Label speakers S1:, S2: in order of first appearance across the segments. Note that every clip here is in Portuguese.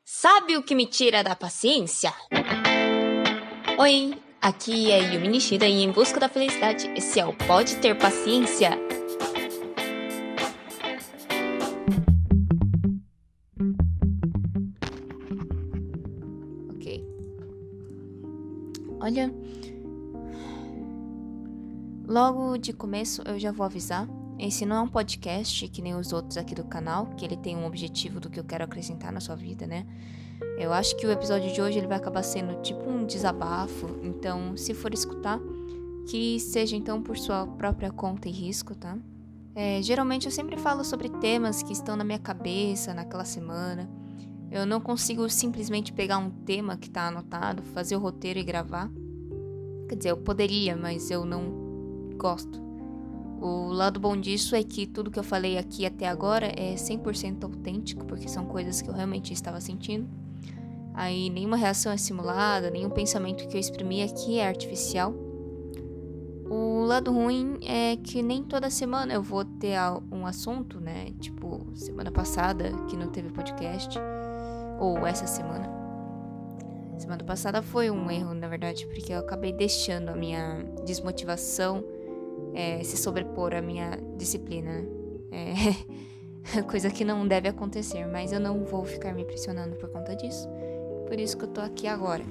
S1: Sabe o que me tira da paciência? Oi, aqui é Yumi Nishida e Em Busca da Felicidade. Esse é o Pode Ter Paciência. Ok. Olha, logo de começo eu já vou avisar. Esse não é um podcast que nem os outros aqui do canal, que ele tem um objetivo do que eu quero acrescentar na sua vida, né? Eu acho que o episódio de hoje ele vai acabar sendo tipo um desabafo, então se for escutar, que seja então por sua própria conta e risco, tá? Geralmente eu sempre falo sobre temas que estão na minha cabeça naquela semana. Eu não consigo simplesmente pegar um tema que tá anotado, fazer o roteiro e gravar. Quer dizer, eu poderia, mas eu não gosto. O lado bom disso é que tudo que eu falei aqui até agora é 100% autêntico, porque são coisas que eu realmente estava sentindo. Aí nenhuma reação é simulada, nenhum pensamento que eu exprimi aqui é artificial. O lado ruim é que nem toda semana eu vou ter um assunto, né? Tipo, semana passada que não teve podcast, ou essa semana. Semana passada foi um erro, na verdade, porque eu acabei deixando a minha desmotivação se sobrepor à minha disciplina, né? Coisa que não deve acontecer, mas eu não vou ficar me pressionando por conta disso. Por isso que eu tô aqui agora.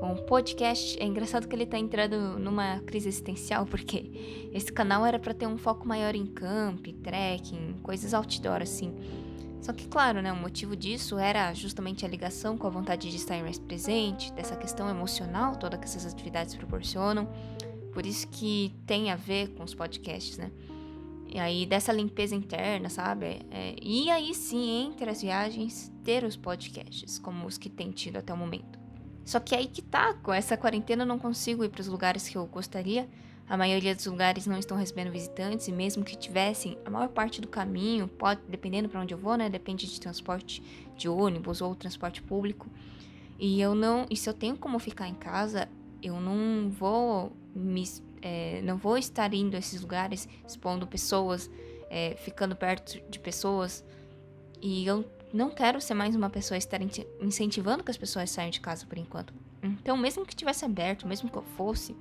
S1: Bom, o podcast, é engraçado que ele tá entrando numa crise existencial, porque esse canal era pra ter um foco maior em camp, trekking, coisas outdoor, assim. Só que, claro, né, o motivo disso era justamente a ligação com a vontade de estar mais presente, dessa questão emocional, toda que essas atividades proporcionam. Por isso que tem a ver com os podcasts, né? E aí, dessa limpeza interna, sabe? E aí sim, entre as viagens, ter os podcasts, como os que tem tido até o momento. Só que aí que tá, com essa quarentena eu não consigo ir para os lugares que eu gostaria. A maioria dos lugares não estão recebendo visitantes, e mesmo que tivessem, a maior parte do caminho, pode, dependendo para onde eu vou, né? Depende de transporte de ônibus ou transporte público. E se eu tenho como ficar em casa, eu não vou não vou estar indo a esses lugares, expondo pessoas, ficando perto de pessoas. E eu não quero ser mais uma pessoa a estar incentivando que as pessoas saiam de casa por enquanto. Então, mesmo que tivesse aberto, mesmo que eu fosse,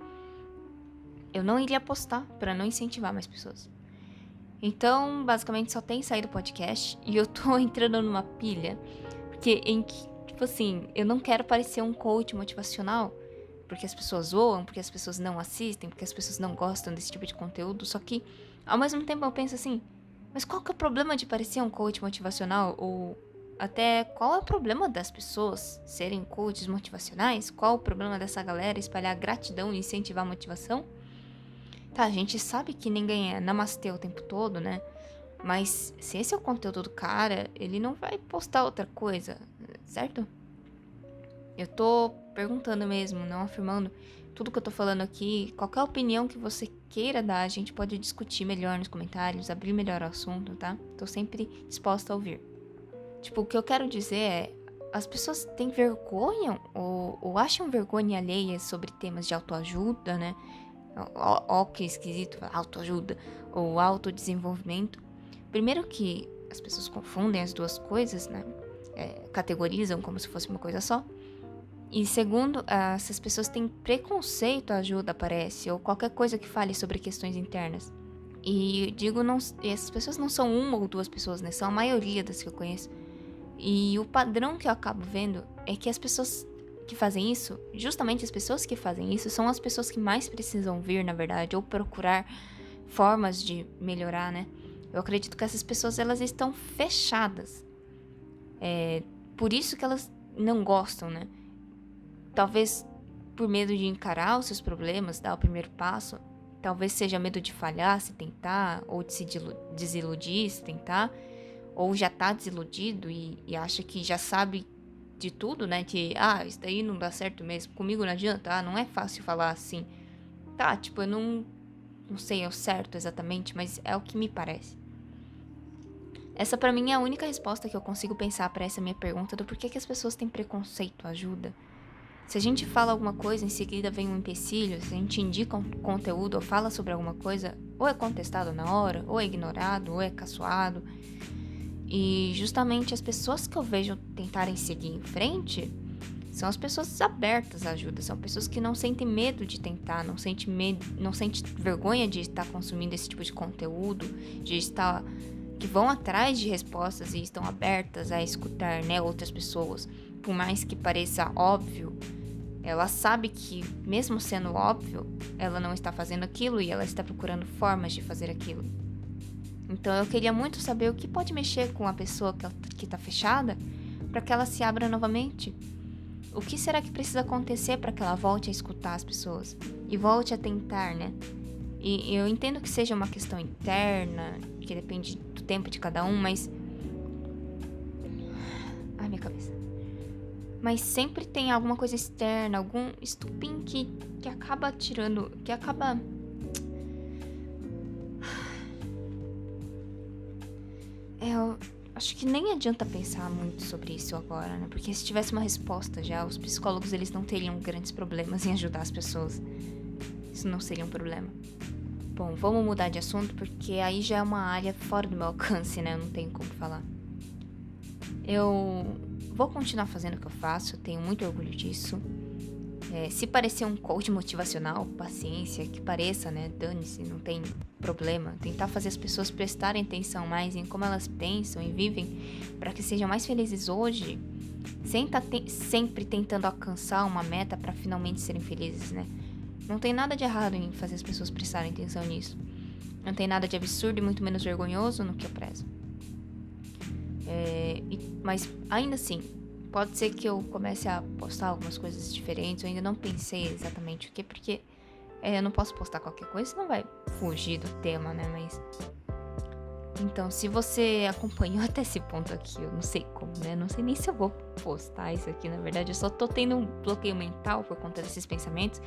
S1: eu não iria postar para não incentivar mais pessoas. Então, basicamente, só tem saído podcast e eu tô entrando numa pilha. Porque, tipo assim, eu não quero parecer um coach motivacional, porque as pessoas zoam, porque as pessoas não assistem, porque as pessoas não gostam desse tipo de conteúdo. Só que, ao mesmo tempo, eu penso assim, mas qual que é o problema de parecer um coach motivacional? Ou até qual é o problema das pessoas serem coaches motivacionais? Qual o problema dessa galera espalhar gratidão e incentivar a motivação? Tá, a gente sabe que ninguém é namastê o tempo todo, né? Mas se esse é o conteúdo do cara, ele não vai postar outra coisa, certo? Eu tô perguntando mesmo, não afirmando. Tudo que eu tô falando aqui, qualquer opinião que você queira dar, a gente pode discutir melhor nos comentários, abrir melhor o assunto, tá? Tô sempre disposta a ouvir. Tipo, o que eu quero dizer é, as pessoas têm vergonha ou acham vergonha alheia sobre temas de autoajuda, né? Ó, que esquisito, autoajuda ou autodesenvolvimento. Primeiro que as pessoas confundem as duas coisas, né? Categorizam como se fosse uma coisa só. E segundo, essas pessoas têm preconceito à ajuda, parece, ou qualquer coisa que fale sobre questões internas. E digo, não, essas pessoas não são uma ou duas pessoas, né? São a maioria das que eu conheço. E o padrão que eu acabo vendo é que as pessoas que fazem isso, justamente as pessoas que fazem isso, são as pessoas que mais precisam vir, na verdade, ou procurar formas de melhorar, né? Eu acredito que essas pessoas, elas estão fechadas. Por isso que elas não gostam, né? Talvez por medo de encarar os seus problemas, dar o primeiro passo. Talvez seja medo de falhar se tentar, ou de se desiludir se tentar. Ou já tá desiludido e acha que já sabe de tudo, né? Que, isso daí não dá certo mesmo. Comigo não adianta, não é fácil falar assim. Tá, tipo, eu não sei ao certo exatamente, mas é o que me parece. Essa pra mim é a única resposta que eu consigo pensar pra essa minha pergunta do porquê que as pessoas têm preconceito à ajuda. Se a gente fala alguma coisa, em seguida vem um empecilho, se a gente indica um conteúdo ou fala sobre alguma coisa, ou é contestado na hora, ou é ignorado, ou é caçoado. E justamente as pessoas que eu vejo tentarem seguir em frente são as pessoas abertas à ajuda, são pessoas que não sentem medo de tentar, não sentem medo, não sentem vergonha de estar consumindo esse tipo de conteúdo, de estar que vão atrás de respostas e estão abertas a escutar, né, outras pessoas. Por mais que pareça óbvio, ela sabe que, mesmo sendo óbvio, ela não está fazendo aquilo e ela está procurando formas de fazer aquilo. Então eu queria muito saber o que pode mexer com a pessoa que está fechada para que ela se abra novamente. O que será que precisa acontecer para que ela volte a escutar as pessoas e volte a tentar, né? E eu entendo que seja uma questão interna, que depende do tempo de cada um, mas... Ai, minha cabeça. Mas sempre tem alguma coisa externa, algum estupim que acaba tirando... Que acaba... Eu acho que nem adianta pensar muito sobre isso agora, né? Porque se tivesse uma resposta já, os psicólogos eles não teriam grandes problemas em ajudar as pessoas. Isso não seria um problema. Bom, vamos mudar de assunto porque aí já é uma área fora do meu alcance, né? Eu não tenho como falar. Eu vou continuar fazendo o que eu faço, eu tenho muito orgulho disso. Se parecer um coach motivacional, paciência, que pareça, né? Dane-se, não tem problema. Tentar fazer as pessoas prestarem atenção mais em como elas pensam e vivem para que sejam mais felizes hoje, sem estar sempre tentando alcançar uma meta para finalmente serem felizes, né? Não tem nada de errado em fazer as pessoas prestarem atenção nisso. Não tem nada de absurdo e muito menos vergonhoso no que eu prezo. Mas ainda assim, pode ser que eu comece a postar algumas coisas diferentes. Eu ainda não pensei exatamente o que, porque eu não posso postar qualquer coisa, senão vai fugir do tema, né? Mas... Então, se você acompanhou até esse ponto aqui, eu não sei como, né? Não sei nem se eu vou postar isso aqui, na verdade. Eu só tô tendo um bloqueio mental por conta desses pensamentos.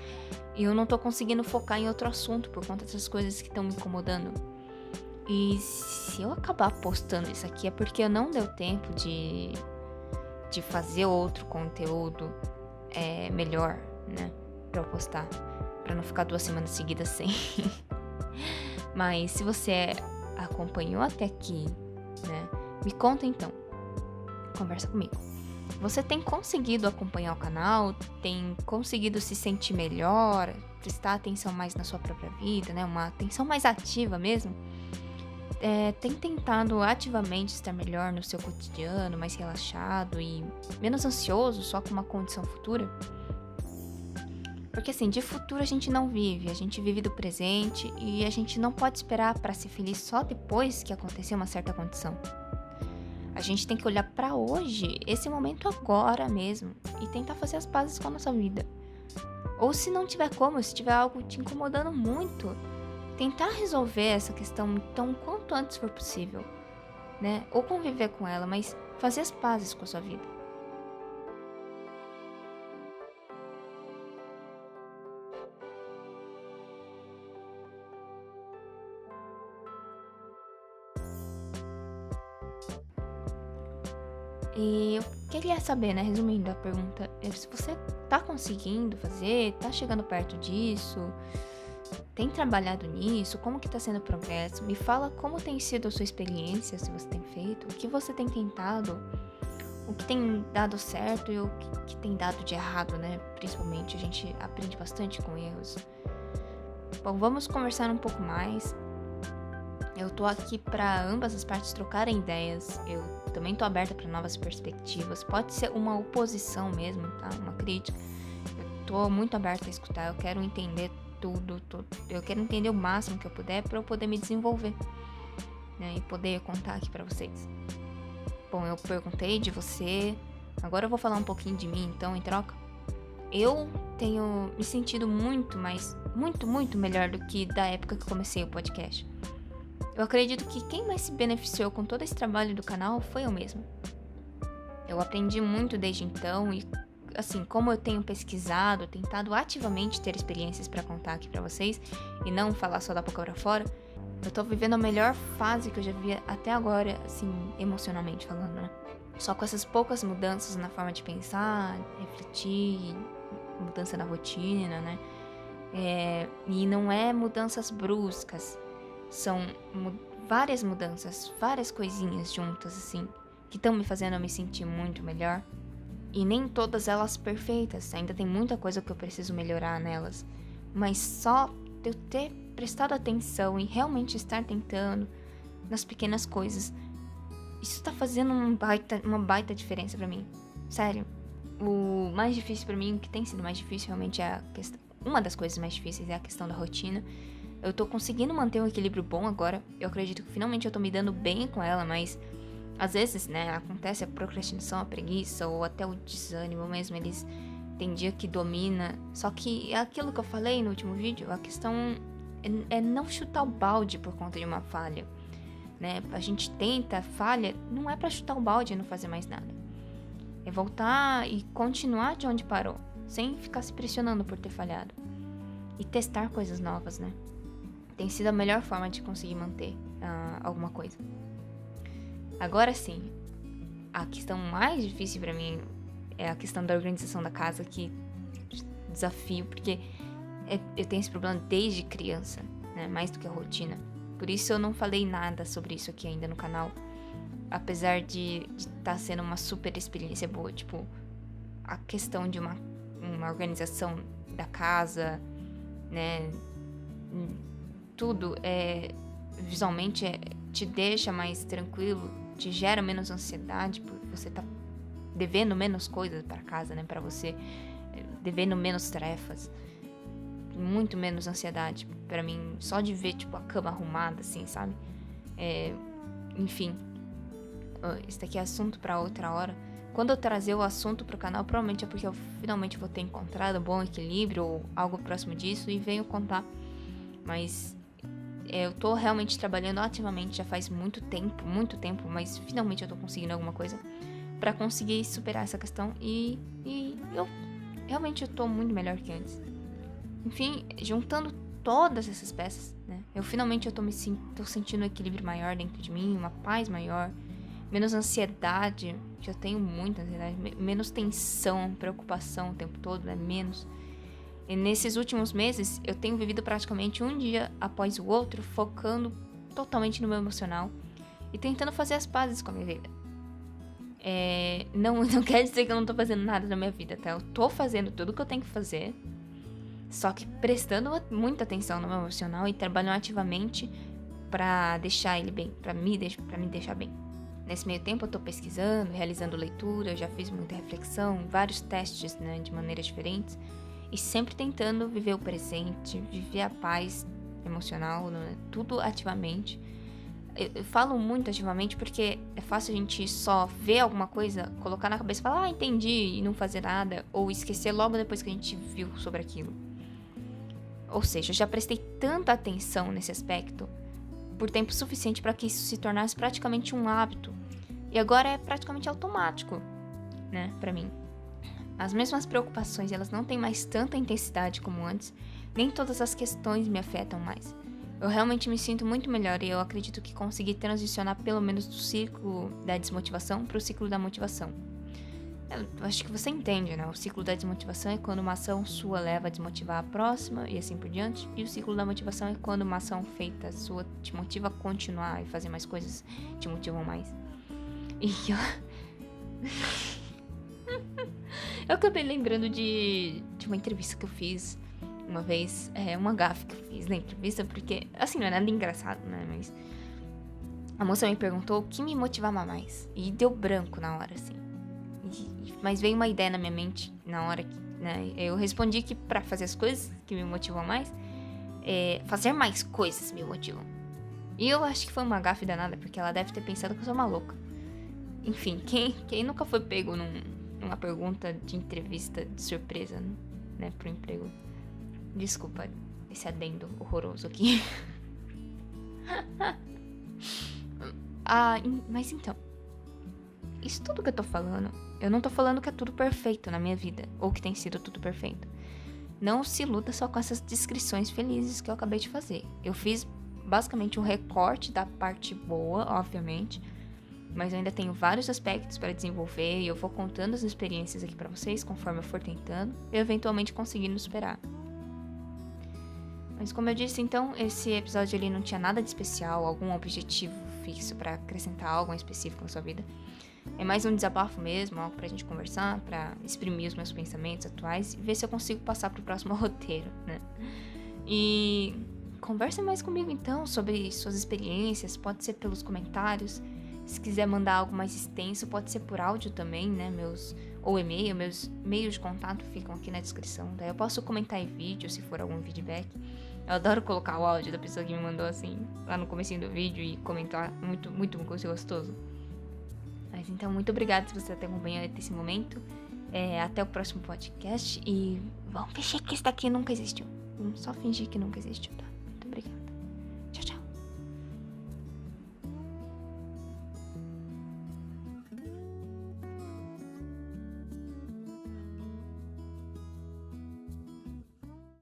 S1: E eu não tô conseguindo focar em outro assunto por conta dessas coisas que estão me incomodando. E se eu acabar postando isso aqui é porque não deu tempo de fazer outro conteúdo melhor, né? Pra eu postar. Pra não ficar 2 semanas seguidas sem. Mas se você acompanhou até aqui, né? Me conta então. Conversa comigo. Você tem conseguido acompanhar o canal? Tem conseguido se sentir melhor? Prestar atenção mais na sua própria vida, né? Uma atenção mais ativa mesmo? Tem tentado ativamente estar melhor no seu cotidiano, mais relaxado e menos ansioso, só com uma condição futura? Porque assim, de futuro a gente não vive, a gente vive do presente e a gente não pode esperar para ser feliz só depois que acontecer uma certa condição. A gente tem que olhar para hoje, esse momento agora mesmo, e tentar fazer as pazes com a nossa vida. Ou se não tiver como, se tiver algo te incomodando muito, tentar resolver essa questão tão quanto antes for possível, né? Ou conviver com ela, mas fazer as pazes com a sua vida. E eu queria saber, né, resumindo a pergunta, se você tá conseguindo fazer, tá chegando perto disso, tem trabalhado nisso, como que tá sendo o progresso? Me fala como tem sido a sua experiência, se você tem feito, o que você tem tentado, o que tem dado certo e o que tem dado de errado, né? Principalmente, a gente aprende bastante com erros. Bom, vamos conversar um pouco mais. Eu tô aqui para ambas as partes trocarem ideias. Eu também tô aberta para novas perspectivas. Pode ser uma oposição mesmo, tá? Uma crítica. Eu tô muito aberta a escutar. Eu quero entender tudo. Eu quero entender o máximo que eu puder para eu poder me desenvolver, né? E poder contar aqui para vocês. Bom, eu perguntei de você. Agora eu vou falar um pouquinho de mim, então, em troca. Eu tenho me sentido muito melhor do que da época que comecei o podcast. Eu acredito que quem mais se beneficiou com todo esse trabalho do canal foi eu mesma. Eu aprendi muito desde então e, assim, como eu tenho pesquisado, tentado ativamente ter experiências pra contar aqui pra vocês e não falar só da boca pra fora, eu tô vivendo a melhor fase que eu já vi até agora, assim, emocionalmente falando, né? Só com essas poucas mudanças na forma de pensar, refletir, mudança na rotina, né? E não é mudanças bruscas. São várias mudanças, várias coisinhas juntas, assim, que estão me fazendo eu me sentir muito melhor. E nem todas elas perfeitas, ainda tem muita coisa que eu preciso melhorar nelas. Mas só de eu ter prestado atenção e realmente estar tentando nas pequenas coisas, isso tá fazendo uma baita diferença pra mim. Sério. O mais difícil pra mim, o que tem sido mais difícil realmente é a questão... Uma das coisas mais difíceis é a questão da rotina. Eu tô conseguindo manter um equilíbrio bom agora. Eu acredito que finalmente eu tô me dando bem com ela, mas... Às vezes, né, acontece a procrastinação, a preguiça ou até o desânimo mesmo, eles tem dia que domina. Só que é aquilo que eu falei no último vídeo, a questão é não chutar o balde por conta de uma falha, né? A gente tenta, falha, não é pra chutar o balde e não fazer mais nada. É voltar e continuar de onde parou, sem ficar se pressionando por ter falhado. E testar coisas novas, né? Tem sido a melhor forma de conseguir manter alguma coisa. Agora sim, a questão mais difícil pra mim é a questão da organização da casa, que desafio, porque eu tenho esse problema desde criança, né, mais do que a rotina. Por isso eu não falei nada sobre isso aqui ainda no canal, apesar de estar sendo uma super experiência boa, tipo, a questão de uma organização da casa, né, tudo visualmente te deixa mais tranquilo, te gera menos ansiedade, porque você tá devendo menos coisas para casa, né, para você, devendo menos tarefas, muito menos ansiedade para mim, só de ver, tipo, a cama arrumada, assim, sabe? Enfim, isso daqui é assunto para outra hora. Quando eu trazer o assunto pro canal, provavelmente é porque eu finalmente vou ter encontrado um bom equilíbrio ou algo próximo disso e venho contar. Mas eu tô realmente trabalhando ativamente já faz muito tempo, mas finalmente eu tô conseguindo alguma coisa pra conseguir superar essa questão e eu realmente tô muito melhor que antes. Enfim, juntando todas essas peças, né? Finalmente tô sentindo um equilíbrio maior dentro de mim, uma paz maior, menos ansiedade, que eu tenho muita ansiedade, menos tensão, preocupação o tempo todo, né? Menos. E nesses últimos meses, eu tenho vivido praticamente um dia após o outro, focando totalmente no meu emocional e tentando fazer as pazes com a minha vida. Não quer dizer que eu não tô fazendo nada na minha vida, tá? Eu tô fazendo tudo que eu tenho que fazer, só que prestando muita atenção no meu emocional e trabalhando ativamente pra deixar ele bem, pra me deixar bem. Nesse meio tempo eu tô pesquisando, realizando leitura, eu já fiz muita reflexão, vários testes, né, de maneiras diferentes. E sempre tentando viver o presente, viver a paz emocional, né? Tudo ativamente. Eu falo muito ativamente porque é fácil a gente só ver alguma coisa, colocar na cabeça e falar, entendi, e não fazer nada, ou esquecer logo depois que a gente viu sobre aquilo. Ou seja, eu já prestei tanta atenção nesse aspecto por tempo suficiente para que isso se tornasse praticamente um hábito. E agora é praticamente automático, né, pra mim. As mesmas preocupações, elas não têm mais tanta intensidade como antes, nem todas as questões me afetam mais. Eu realmente me sinto muito melhor e eu acredito que consegui transicionar pelo menos do ciclo da desmotivação para o ciclo da motivação. Eu acho que você entende, né? O ciclo da desmotivação é quando uma ação sua leva a desmotivar a próxima e assim por diante. E o ciclo da motivação é quando uma ação feita sua te motiva a continuar e fazer mais coisas te motivam mais. E eu acabei lembrando de uma entrevista que eu fiz uma vez, uma gafe que eu fiz na entrevista, porque, assim, não é nada engraçado, né, mas a moça me perguntou o que me motivava mais, e deu branco na hora, assim, mas veio uma ideia na minha mente na hora que, né, eu respondi que pra fazer as coisas que me motivam mais, fazer mais coisas me motivam, e eu acho que foi uma gafe danada, porque ela deve ter pensado que eu sou uma louca. Enfim, quem nunca foi pego numa pergunta de entrevista de surpresa, né, pro emprego? Desculpa esse adendo horroroso aqui. Mas então, isso tudo que eu tô falando, eu não tô falando que é tudo perfeito na minha vida, ou que tem sido tudo perfeito. Não se iluda só com essas descrições felizes que eu acabei de fazer. Eu fiz basicamente um recorte da parte boa, obviamente, mas eu ainda tenho vários aspectos para desenvolver e eu vou contando as experiências aqui pra vocês conforme eu for tentando e eventualmente conseguindo superar. Mas como eu disse, então, esse episódio ali não tinha nada de especial, algum objetivo fixo pra acrescentar algo em específico na sua vida. É mais um desabafo mesmo, algo pra gente conversar, pra exprimir os meus pensamentos atuais e ver se eu consigo passar pro próximo roteiro, né? E converse mais comigo então sobre suas experiências, pode ser pelos comentários. Se quiser mandar algo mais extenso, pode ser por áudio também, né? Ou e-mail, meus meios de contato ficam aqui na descrição. Daí eu posso comentar em vídeo, se for algum feedback. Eu adoro colocar o áudio da pessoa que me mandou assim, lá no comecinho do vídeo e comentar, muito gostoso. Mas então, muito obrigada se você está acompanhando até esse momento. Até o próximo podcast e vamos fingir que isso daqui nunca existiu. Vamos só fingir que nunca existiu, tá?